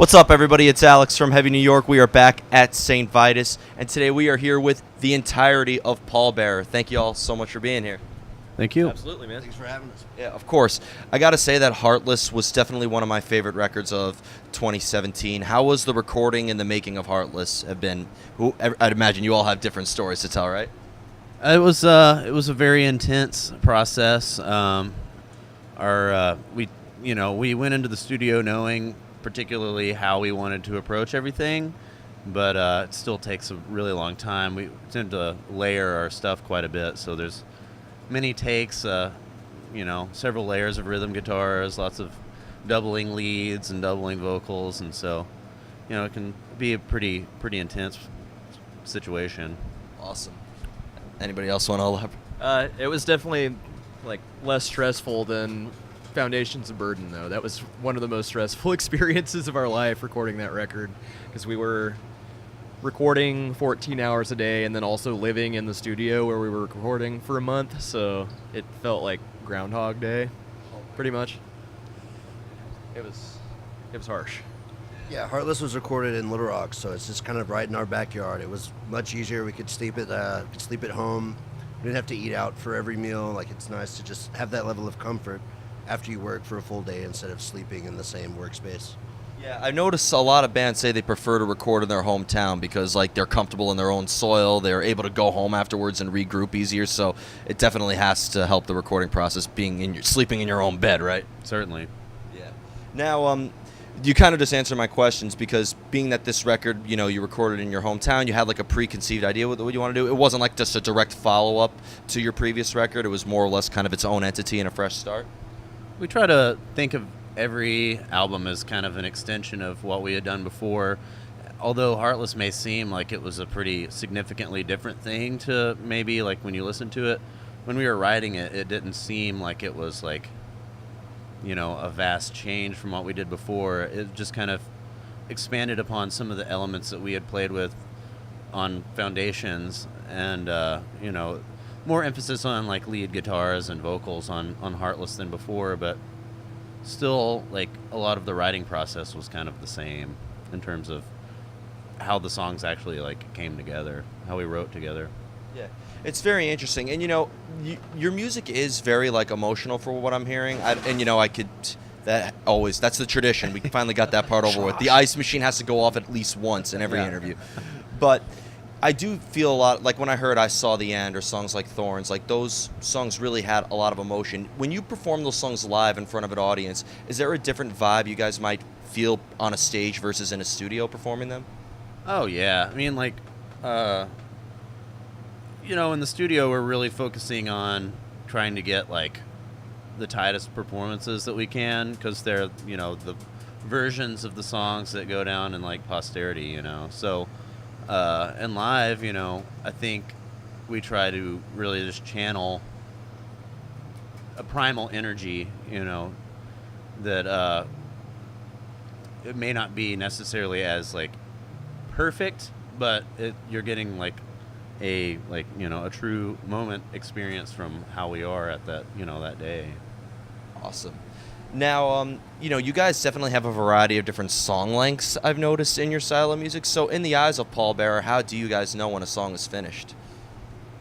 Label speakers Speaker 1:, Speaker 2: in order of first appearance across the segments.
Speaker 1: What's up, everybody? It's Alex from Heavy New York. We are back at St. Vitus, and today we are here with the entirety of Pallbearer. Thank you all so much for being here.
Speaker 2: Thank you.
Speaker 3: Absolutely, man.
Speaker 4: Thanks for having us.
Speaker 1: Yeah, of course. I got to say that Heartless was definitely one of my favorite records of 2017. How was the recording and the making of Heartless have been? I'd imagine you all have different stories to tell, right?
Speaker 2: It was a very intense process. We went into the studio knowing particularly how we wanted to approach everything, but it still takes a really long time. We tend to layer our stuff quite a bit, so there's many takes, several layers of rhythm guitars, lots of doubling leads and doubling vocals, and so, it can be a pretty intense situation.
Speaker 1: Awesome. Anybody else want to elaborate?
Speaker 3: It was definitely less stressful than Foundations of Burden, though. That was one of the most stressful experiences of our life, recording that record, because we were recording 14 hours a day and then also living in the studio where we were recording for a month, so it felt like Groundhog Day, pretty much. It was harsh.
Speaker 4: Yeah, Heartless was recorded in Little Rock, so it's just kind of right in our backyard. It was much easier. We could sleep at home. We didn't have to eat out for every meal. It's nice to just have that level of comfort after you work for a full day instead of sleeping in the same workspace.
Speaker 1: Yeah, I noticed a lot of bands say they prefer to record in their hometown because they're comfortable in their own soil. They're able to go home afterwards and regroup easier. So it definitely has to help the recording process sleeping in your own bed, right?
Speaker 2: Certainly.
Speaker 1: Yeah. Now, you kind of just answered my questions because being that this record, you recorded in your hometown, you had a preconceived idea what you want to do. It wasn't just a direct follow-up to your previous record. It was more or less kind of its own entity and a fresh start.
Speaker 2: We try to think of every album as kind of an extension of what we had done before. Although Heartless may seem like it was a pretty significantly different thing to maybe when you listen to it, when we were writing it, it didn't seem like it was a vast change from what we did before. It just kind of expanded upon some of the elements that we had played with on Foundations, and more emphasis on lead guitars and vocals on Heartless than before, but still a lot of the writing process was kind of the same in terms of how the songs actually came together, how we wrote together.
Speaker 1: Yeah, it's very interesting, and your music is very emotional for what I'm hearing. That's the tradition. We finally got that part over with. The ice machine has to go off at least once in every interview, but I do feel a lot when I heard "I Saw the End" or songs like "Thorns." Those songs really had a lot of emotion. When you perform those songs live in front of an audience, is there a different vibe you guys might feel on a stage versus in a studio performing them?
Speaker 2: Oh yeah, I mean in the studio, we're really focusing on trying to get the tightest performances that we can, because they're the versions of the songs that go down in posterity. So and live, I think we try to really just channel a primal energy. That it may not be necessarily as perfect, but you're getting a true moment experience from how we are at that that day.
Speaker 1: Awesome. Now, you guys definitely have a variety of different song lengths, I've noticed, in your style of music. So in the eyes of Pallbearer, how do you guys know when a song is finished?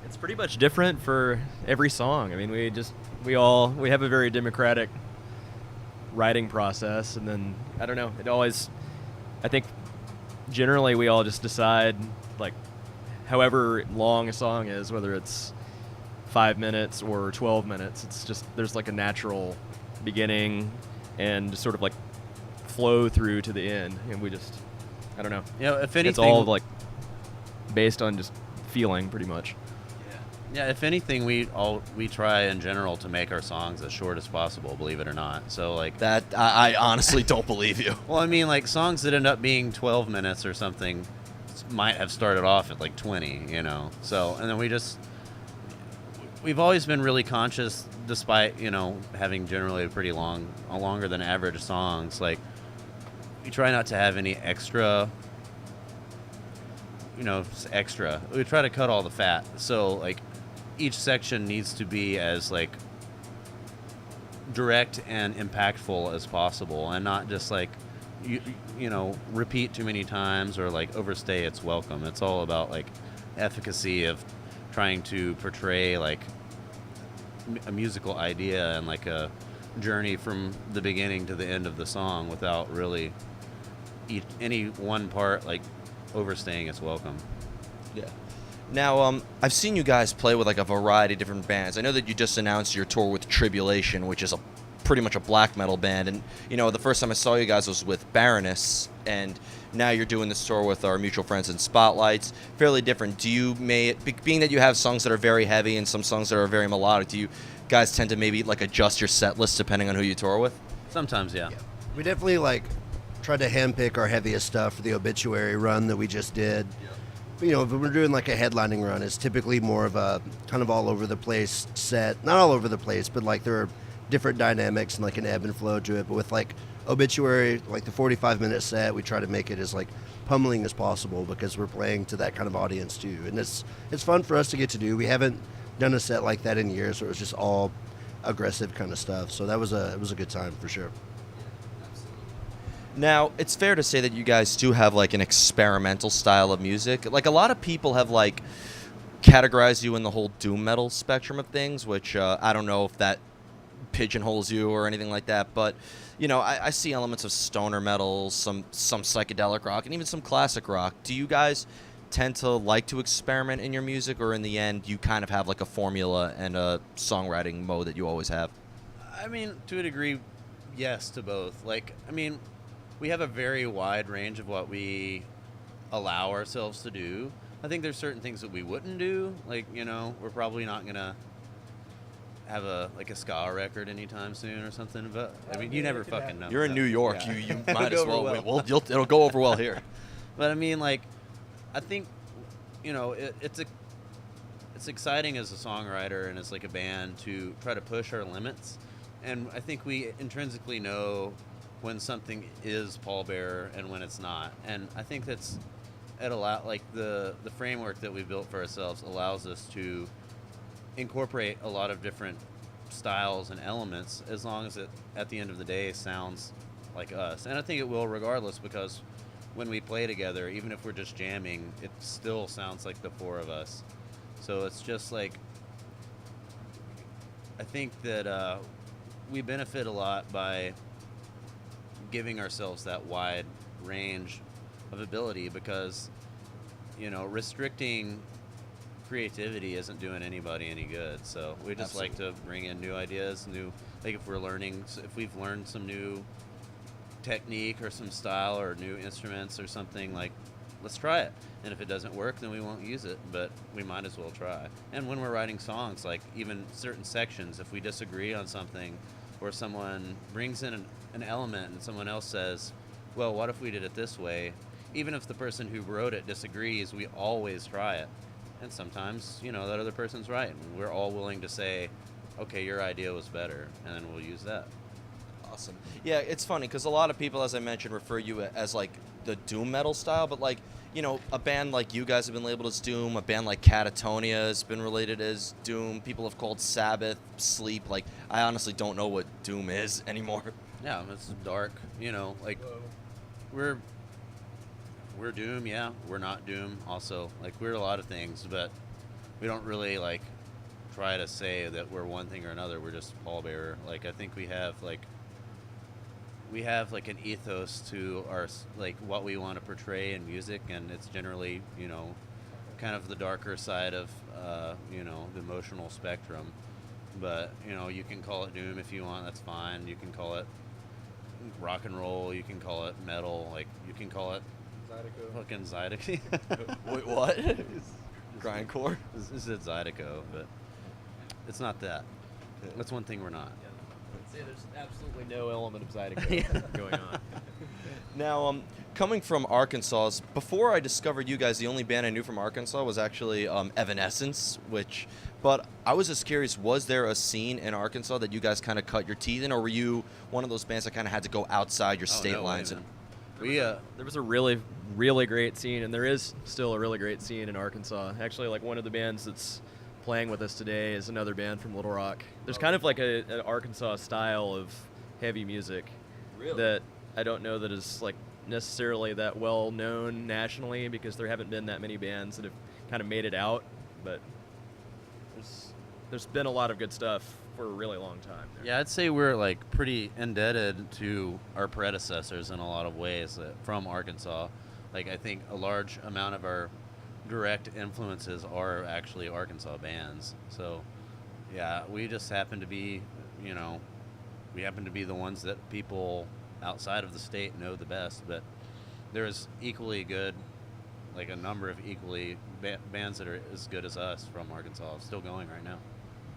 Speaker 3: It's pretty much different for every song. I mean, we have a very democratic writing process, and then I don't know, I think generally we all just decide however long a song is, whether it's 5 minutes or 12 minutes, it's just there's a natural beginning and sort of flow through to the end, and we just I don't know.
Speaker 2: If anything,
Speaker 3: it's all based on just feeling, pretty much.
Speaker 2: Yeah, if anything, we try in general to make our songs as short as possible, believe it or not. So
Speaker 1: that I honestly don't believe you.
Speaker 2: Well, I mean songs that end up being 12 minutes or something might have started off at 20, So, and then we've always been really conscious, despite, having generally pretty longer than average songs. We try not to have any extra. We try to cut all the fat. So, each section needs to be as, direct and impactful as possible, and not just you know, repeat too many times or like overstay its welcome. It's all about like efficacy of trying to portray like a musical idea and like a journey from the beginning to the end of the song without really any one part like overstaying its welcome.
Speaker 1: Yeah. Now, I've seen you guys play with like a variety of different bands. I know that you just announced your tour with Tribulation, which is pretty much a black metal band. And you know, the first time I saw you guys was with Baroness, and now you're doing this tour with our mutual friends in Spotlights. Fairly different. Do you being that you have songs that are very heavy and some songs that are very melodic? Do you guys tend to maybe like adjust your set list depending on who you tour with?
Speaker 2: Sometimes, yeah.
Speaker 4: We definitely like tried to handpick our heaviest stuff for the Obituary run that we just did. You know, if we're doing like a headlining run, it's typically more of a kind of all over the place set. Not all over the place, but like there are different dynamics and like an ebb and flow to it. But with like Obituary, like the 45-minute set, we try to make it as like pummeling as possible because we're playing to that kind of audience too. And it's fun for us to get to do. We haven't done a set like that in years, so it was just all aggressive kind of stuff. So it was a good time for sure.
Speaker 1: Now, it's fair to say that you guys do have like an experimental style of music. Like a lot of people have like categorized you in the whole doom metal spectrum of things, which I don't know if that pigeonholes you or anything like that, but you know, I see elements of stoner metal, some psychedelic rock, and even some classic rock. Do you guys tend to like to experiment in your music, or in the end you kind of have like a formula and a songwriting mode that you always have?
Speaker 2: I mean, to a degree, yes to both. Like, I mean, we have a very wide range of what we allow ourselves to do. I think there's certain things that we wouldn't do. Like, you know, we're probably not going to have a ska record anytime soon or something. But, I mean, you never fucking know.
Speaker 1: You're in New York.
Speaker 2: Yeah.
Speaker 1: You might as
Speaker 2: It'll
Speaker 1: well.
Speaker 2: go over well.
Speaker 1: It'll go over well here.
Speaker 2: But, I mean, like, I think, you know, it's exciting as a songwriter and as, like, a band to try to push our limits. And I think we intrinsically know when something is Pallbearer and when it's not. And I think the framework that we built for ourselves allows us to incorporate a lot of different styles and elements as long as it, at the end of the day, sounds like us. And I think it will regardless, because when we play together, even if we're just jamming, it still sounds like the four of us. So it's just like, I think that we benefit a lot by giving ourselves that wide range of ability, because, you know, restricting creativity isn't doing anybody any good. So we just like to bring in new ideas, like if we've learned some new technique or some style or new instruments or something, like, let's try it. And if it doesn't work, then we won't use it, but we might as well try. And when we're writing songs, like even certain sections, if we disagree on something, or someone brings in an element and someone else says, well, what if we did it this way? Even if the person who wrote it disagrees, we always try it. And sometimes, you know, that other person's right. And we're all willing to say, okay, your idea was better, and then we'll use that.
Speaker 1: Awesome. Yeah, it's funny because a lot of people, as I mentioned, refer you as like the doom metal style, but like, you know, a band like you guys have been labeled as doom. A band like Catatonia has been related as doom. People have called Sabbath sleep. Like, I honestly don't know what doom is anymore.
Speaker 2: Yeah, it's dark. You know, like we're doom. Yeah, we're not doom. Also, like, we're a lot of things, but we don't really like try to say that we're one thing or another. We're just Pallbearer. Like, I think we have like an ethos to our, like, what we want to portray in music, and it's generally, you know, kind of the darker side of you know, the emotional spectrum. But, you know, you can call it doom if you want, that's fine. You can call it rock and roll, you can call it metal, like, you can call it Zydeco. Fucking Zydeco.
Speaker 1: Wait, what? Grindcore?
Speaker 2: This is Zydeco, but it's not that. That's one thing we're not.
Speaker 3: See, there's absolutely no element of Zydeco going on.
Speaker 1: Now, coming from Arkansas, before I discovered you guys, the only band I knew from Arkansas was actually Evanescence, but I was just curious, was there a scene in Arkansas that you guys kind of cut your teeth in, or were you one of those bands that kind of had to go outside your state lines?
Speaker 3: There was a really, really great scene, and there is still a really great scene in Arkansas. Actually, like, one of the bands that's playing with us today is another band from Little Rock. There's kind of like an Arkansas style of heavy music that I don't know that is like necessarily that well known nationally because there haven't been that many bands that have kind of made it out. But there's been a lot of good stuff for a really long time. There.
Speaker 2: Yeah, I'd say we're like pretty indebted to our predecessors in a lot of ways from Arkansas. Like I think a large amount of our direct influences are actually Arkansas bands. So yeah, we just happen to be, we happen to be the ones that people outside of the state know the best. But there's equally good, like a number of equally bands that are as good as us from Arkansas still going right now.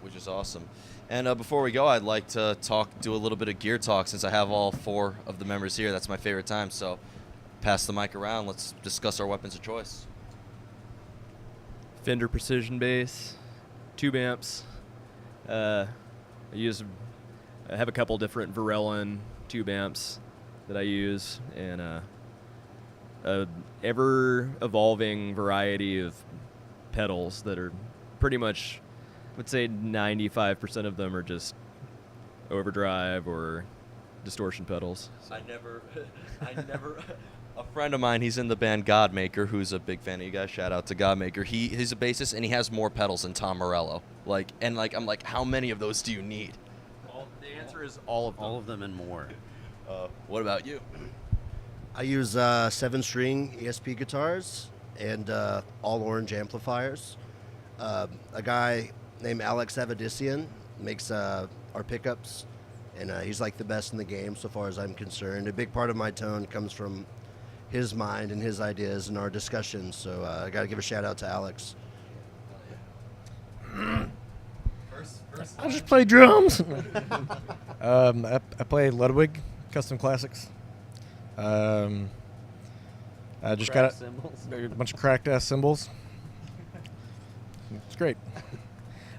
Speaker 1: Which is awesome. And before we go, I'd like to do a little bit of gear talk since I have all 4 of the members here. That's my favorite time. So pass the mic around. Let's discuss our weapons of choice.
Speaker 3: Fender Precision Bass, tube amps. I have a couple different Varellin tube amps that I use, and a ever-evolving variety of pedals that are pretty much, I would say 95% of them are just overdrive or distortion pedals.
Speaker 1: So. I never, a friend of mine, he's in the band Godmaker, who's a big fan of you guys. Shout out to Godmaker. He's a bassist, and he has more pedals than Tom Morello. I'm like, how many of those do you need?
Speaker 3: The answer is all of them.
Speaker 2: All of them and more.
Speaker 1: What about you?
Speaker 4: I use 7-string ESP guitars and all orange amplifiers. A guy named Alex Avedissian makes our pickups, and he's like the best in the game so far as I'm concerned. A big part of my tone comes from his mind and his ideas and our discussions, so I got to give a shout out to Alex.
Speaker 5: I just play drums. I play Ludwig Custom Classics. I just got a bunch of cracked ass cymbals. It's great.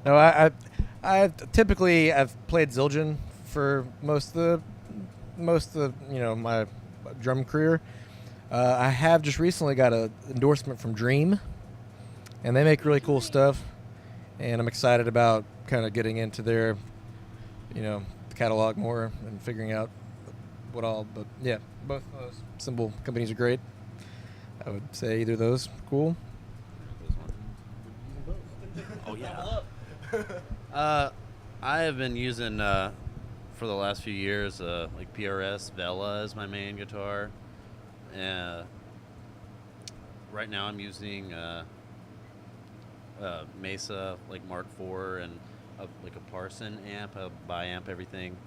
Speaker 5: No, I typically I've played Zildjian for most of the my drum career. I have just recently got an endorsement from Dream, and they make really cool stuff. And I'm excited about kind of getting into their, catalog more and figuring out what all. But yeah, both of those cymbal companies are great. I would say either of those cool.
Speaker 2: Oh yeah. I have been using for the last few years like PRS Vela is my main guitar. Right now I'm using Mesa like Mark IV and like a Parson amp, a bi-amp, everything.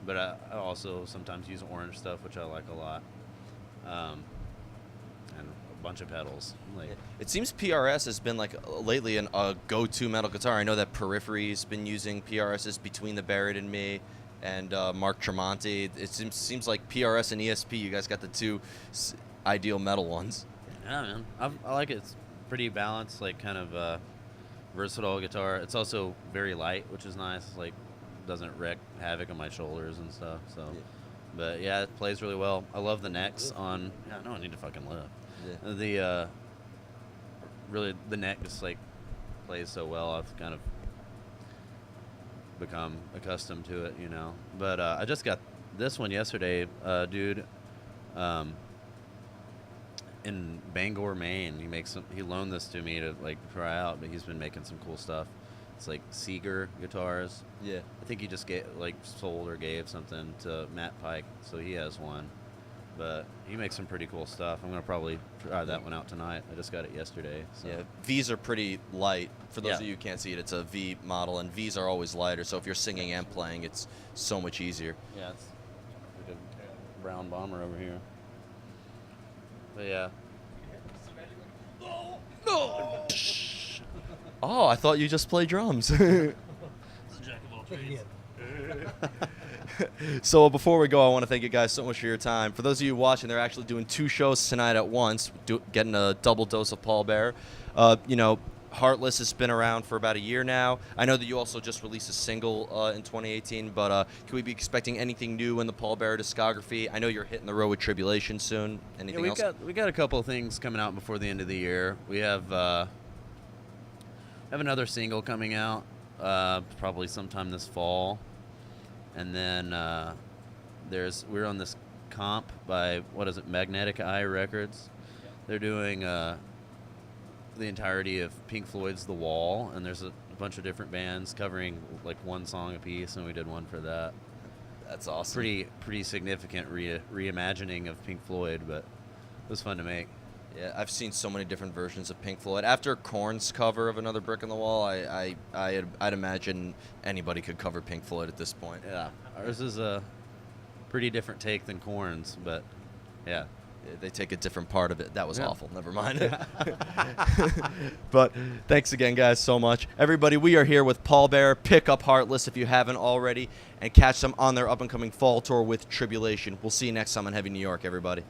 Speaker 2: But I also sometimes use orange stuff, which I like a lot. And a bunch of pedals.
Speaker 1: It seems PRS has been lately a go-to metal guitar. I know that Periphery's been using PRSs between the Barrett and me, and Mark Tremonti. It seems like PRS and ESP, you guys got the 2 ideal metal ones.
Speaker 2: Yeah, man. I like it. It's pretty balanced, like kind of versatile guitar. It's also very light, which is nice. Like doesn't wreak havoc on my shoulders and stuff. So, yeah. But yeah, it plays really well. I love the necks on. Yeah, no, I need to fucking live. Yeah. The neck just like plays so well. I've kind of become accustomed to it, But I just got this one yesterday, dude. In Bangor, Maine, he loaned this to me to try out, but he's been making some cool stuff. It's like Seeger guitars.
Speaker 1: Yeah.
Speaker 2: I think he just sold or gave something to Matt Pike, so he has one. But he makes some pretty cool stuff. I'm gonna probably try that one out tonight. I just got it yesterday. So.
Speaker 1: Yeah, V's are pretty light. For those of you who can't see it, it's a V model, and V's are always lighter. So if you're singing and playing, it's so much easier.
Speaker 2: Yeah, it's like a brown bomber over here. But yeah.
Speaker 1: No. Oh, I thought you just play drums. So before we go, I want to thank you guys so much for your time. For those of you watching, they're actually doing 2 shows tonight at once, getting a double dose of Pallbearer. Heartless has been around for about a year now. I know that you also just released a single in 2018, but can we be expecting anything new in the Pallbearer discography? I know you're hitting the road with Tribulation soon. Anything else?
Speaker 2: We got a couple of things coming out before the end of the year. We have another single coming out probably sometime this fall, and then we're on this comp by, what is it, Magnetic Eye Records. They're doing the entirety of Pink Floyd's The Wall, and there's a bunch of different bands covering like one song apiece, and we did one for that.
Speaker 1: That's awesome.
Speaker 2: Pretty significant reimagining of Pink Floyd, but it was fun to make.
Speaker 1: Yeah, I've seen so many different versions of Pink Floyd. After Korn's cover of Another Brick in the Wall, I'd imagine anybody could cover Pink Floyd at this point.
Speaker 2: Yeah, ours is a pretty different take than Korn's, but yeah.
Speaker 1: They take a different part of it. That was
Speaker 3: Yeah.
Speaker 1: awful. Never mind. But thanks again, guys, so much. Everybody, we are here with Pallbearer. Pick up Heartless if you haven't already, and catch them on their up-and-coming fall tour with Tribulation. We'll see you next time on Heavy New York, everybody.